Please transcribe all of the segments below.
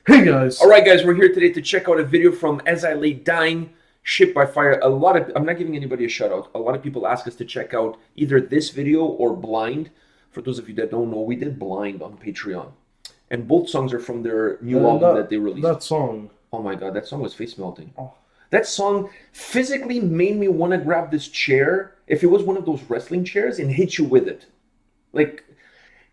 Hey guys! Alright guys, we're here today to check out a video from As I Lay Dying, Shipped by Fire. I'm not giving anybody a shout out. A lot of people ask us to check out either this video or Blind. For those of you that don't know, we did Blind on Patreon. And both songs are from their new album that they released. That song. Oh my god, that song was face melting. Oh. That song physically made me want to grab this chair, if it was one of those wrestling chairs, and hit you with it. Like,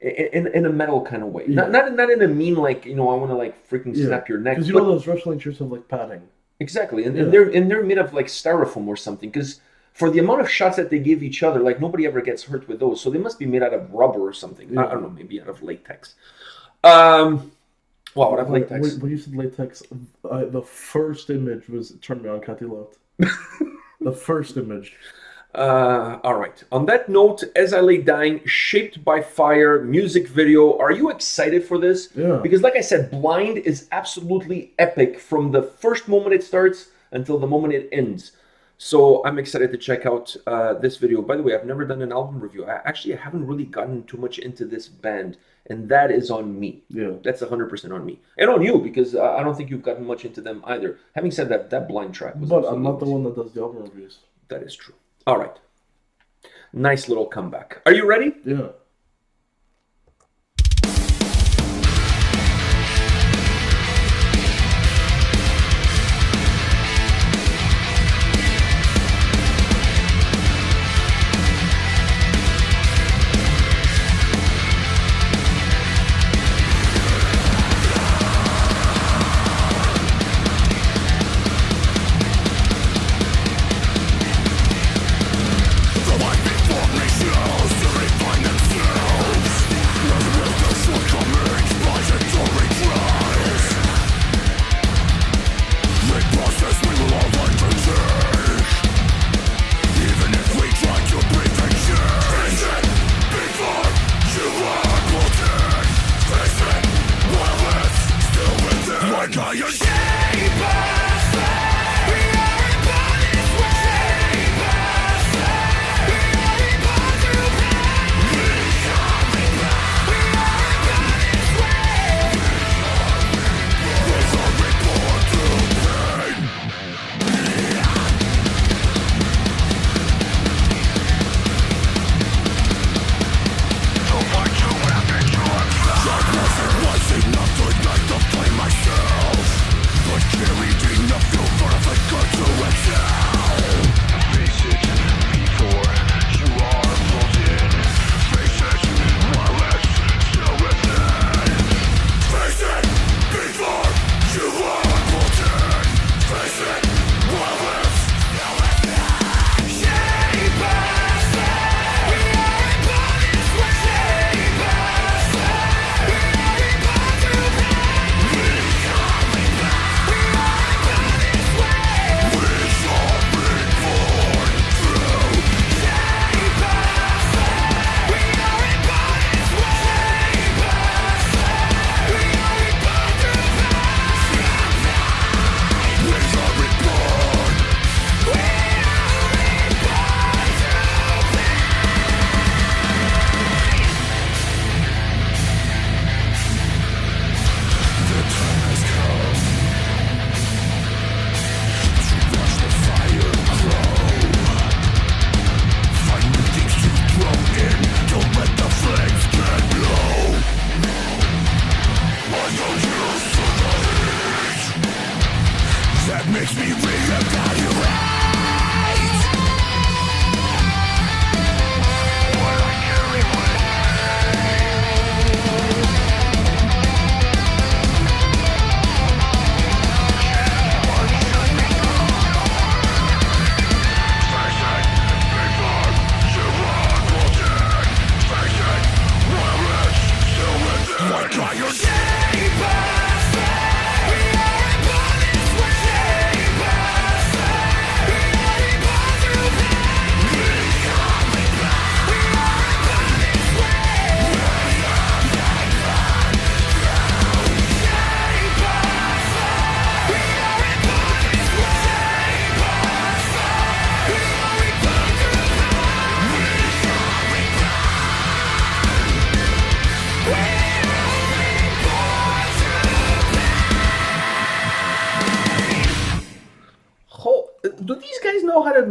in a metal kind of way. Yeah. Not in a mean, like, I want to, like, freaking snap your neck. Because those wrestling chairs have, like, padding. Exactly. And they're made of, like, styrofoam or something. Because for the amount of shots that they give each other, like, nobody ever gets hurt with those. So they must be made out of rubber or something. Yeah. I don't know, maybe out of latex. Wow, out of latex. When you said latex, the first image turned me on, Cathy Lot. The first image. All right. On that note, As I Lay Dying, Shaped by Fire, music video. Are you excited for this? Yeah. Because like I said, Blind is absolutely epic from the first moment it starts until the moment it ends. So I'm excited to check out this video. By the way, I've never done an album review. I haven't really gotten too much into this band, and that is on me. Yeah. That's 100% on me. And on you, because I don't think you've gotten much into them either. Having said that, that Blind track was... But I'm not the one that does the album reviews. That is true. All right. Nice little comeback. Are you ready? Yeah. The life before me shows to refine themselves.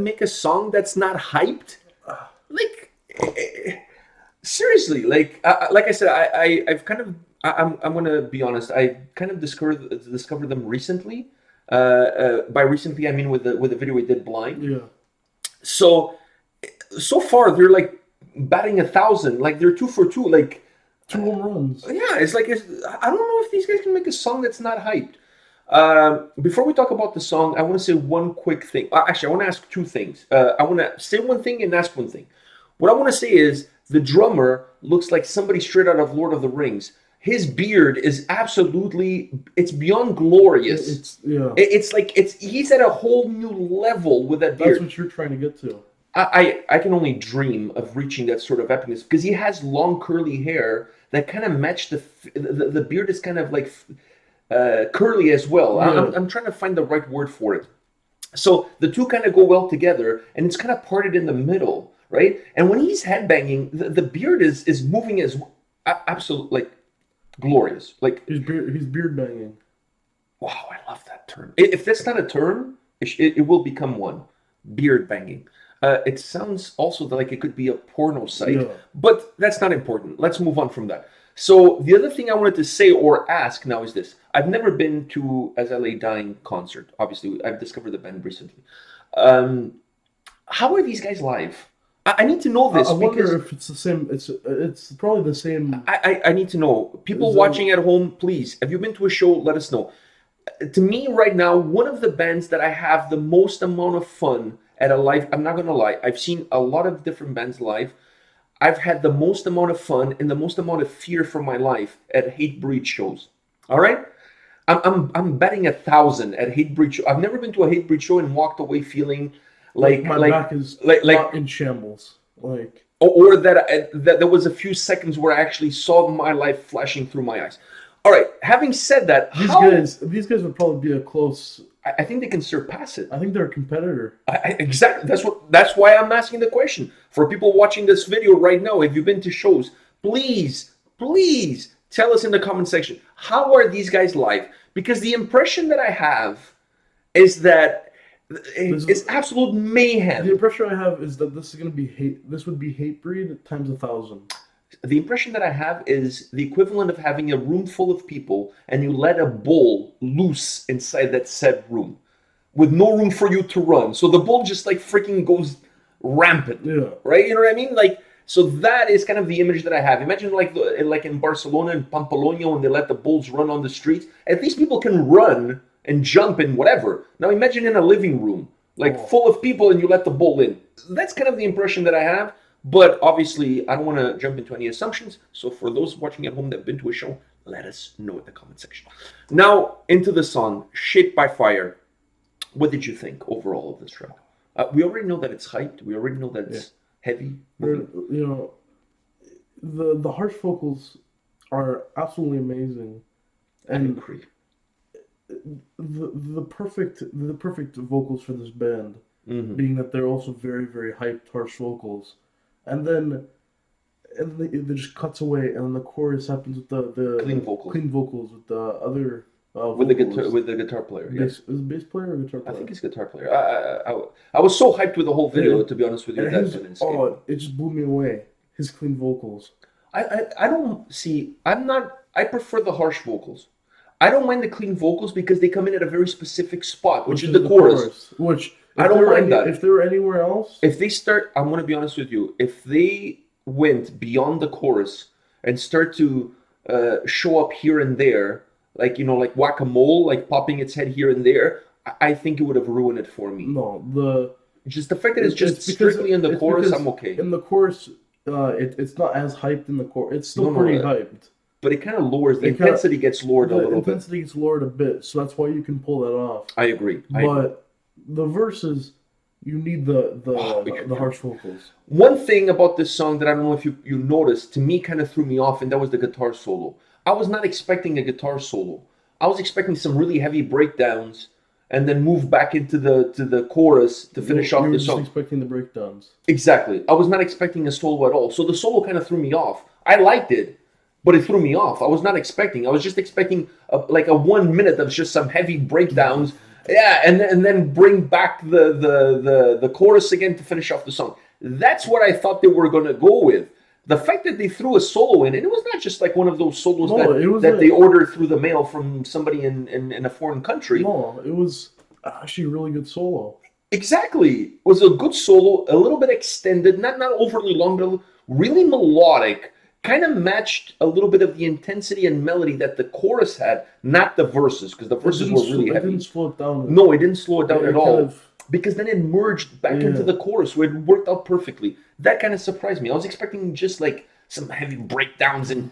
make a song that's not hyped? Like, seriously, like I said, I've kind of, I'm gonna be honest, I kind of discovered them recently. By recently, I mean with the video we did blind. Yeah. So far they're like batting 1,000. Like they're 2 for 2. Like 2 home runs. Yeah, I don't know if these guys can make a song that's not hyped. Before we talk about the song, I want to say one quick thing. Actually, I want to ask 2 things. I want to say one thing and ask one thing. What I want to say is the drummer looks like somebody straight out of Lord of the Rings. His beard is absolutely, it's beyond glorious. It's like, he's at a whole new level with that beard. That's what you're trying to get to. I can only dream of reaching that sort of epicness because he has long curly hair that kind of match the beard is kind of like curly as well. Yeah. I'm trying to find the right word for it. So the two kind of go well together, and it's kind of parted in the middle, right? And when he's headbanging, the beard is moving as absolutely like glorious. Like he's beard banging. Wow, I love that term. If that's not a term, it will become one. Beard banging. It sounds also like it could be a porno site, but that's not important. Let's move on from that. So the other thing I wanted to say or ask now is this. I've never been to As I Lay Dying concert. Obviously, I've discovered the band recently. How are these guys live? I need to know this. I wonder if it's the same. It's probably the same. I need to know. People watching at home, please, have you been to a show? Let us know. To me, right now, one of the bands that I have the most amount of fun at a live, I'm not going to lie, I've seen a lot of different bands live. I've had the most amount of fun and the most amount of fear for my life at Hatebreed shows. All right? I'm betting 1,000 at Hatebreed show. I've never been to a Hatebreed show and walked away feeling like my back is not in shambles. Like or that there was a few seconds where I actually saw my life flashing through my eyes. All right. Having said that, these guys would probably be a close. I think they can surpass it. I think they're a competitor. Exactly. That's why I'm asking the question. For people watching this video right now, if you've been to shows, please tell us in the comment section, how are these guys live? Because the impression that I have is that it's absolute mayhem. The impression I have is that this is going to be This would be Hatebreed times 1,000. The impression that I have is the equivalent of having a room full of people and you let a bull loose inside that said room with no room for you to run. So the bull just like freaking goes rampant, right? You know what I mean? Like, so that is kind of the image that I have. Imagine like in Barcelona and Pamplona when they let the bulls run on the streets. At least people can run and jump and whatever. Now imagine in a living room, like full of people and you let the bull in. That's kind of the impression that I have. But obviously, I don't want to jump into any assumptions. So for those watching at home that have been to a show, let us know in the comment section. Now, into the song, Shaped by Fire. What did you think overall of this track? We already know that it's hyped. We already know that it's heavy. You know, the harsh vocals are absolutely amazing. And I agree. The perfect vocals for this band, being that they're also very, very hyped, harsh vocals. And then it just cuts away, and then the chorus happens with the clean vocals with the other with the guitar player. Is it bass player or guitar player? I think it's guitar player. I was so hyped with the whole video, to be honest with you. It just blew me away. His clean vocals. I don't see. I prefer the harsh vocals. I don't mind the clean vocals because they come in at a very specific spot, which is the chorus. Which I don't mind that. If they were anywhere else, if they start, I'm going to be honest with you. If they went beyond the chorus and start to show up here and there, like like whack-a-mole, like popping its head here and there, I think it would have ruined it for me. No, just the fact that it's just strictly in the chorus, I'm okay. In the chorus, it's not as hyped in the chorus. It's still pretty hyped. But it kind of lowers, the intensity gets lowered a little bit. The intensity gets lowered a bit, so that's why you can pull that off. I agree. But the verses, you need the harsh vocals. One thing about this song that I don't know if you noticed, to me kind of threw me off, and that was the guitar solo. I was not expecting a guitar solo. I was expecting some really heavy breakdowns, and then move back into the chorus to finish off the song. You were just expecting the breakdowns. Exactly. I was not expecting a solo at all. So the solo kind of threw me off. I liked it. But it threw me off. I was not expecting. I was just expecting like a 1 minute of just some heavy breakdowns Yeah, and then bring back the chorus again to finish off the song. That's what I thought they were gonna go with. The fact that they threw a solo in, and it was not just like one of those solos that they ordered through the mail from somebody in a foreign country. No, it was actually a really good solo. Exactly. It was a good solo, a little bit extended, not overly long, but really melodic. Kind of matched a little bit of the intensity and melody that the chorus had, not the verses, because the verses were really heavy. It didn't slow it down. No, it didn't slow it down at all. Because then it merged back into the chorus where it worked out perfectly. That kind of surprised me. I was expecting just like some heavy breakdowns, and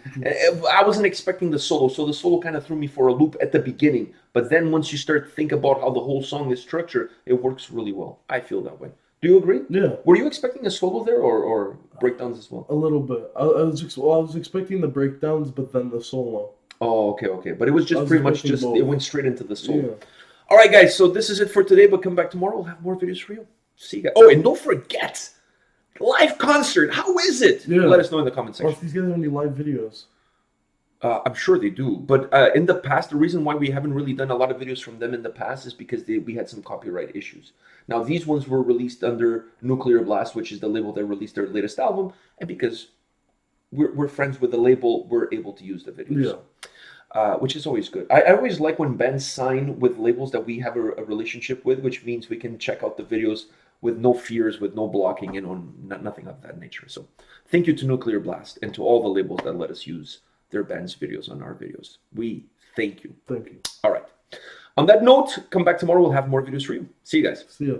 I wasn't expecting the solo. So the solo kind of threw me for a loop at the beginning. But then once you start to think about how the whole song is structured, it works really well. I feel that way. Do you agree? Yeah. Were you expecting a solo there or breakdowns as well? A little bit. I was expecting the breakdowns, but then the solo. Oh, okay. But it was just pretty much just, it went straight into the solo. Yeah. All right, guys, so this is it for today, but come back tomorrow. We'll have more videos for you. See you guys. Oh, and don't forget, live concert. How is it? Yeah. Let us know in the comment Or section. if these guys have any live videos. I'm sure they do. But in the past, the reason why we haven't really done a lot of videos from them in the past is because we had some copyright issues. Now, these ones were released under Nuclear Blast, which is the label that released their latest album. And because we're friends with the label, we're able to use the videos. Yeah. Which is always good. I always like when bands sign with labels that we have a relationship with, which means we can check out the videos with no fears, with no blocking, and nothing of that nature. So thank you to Nuclear Blast and to all the labels that let us use their band's videos on our videos. We thank you. Thank you. All right. On that note, come back tomorrow. We'll have more videos for you. See you guys. See ya.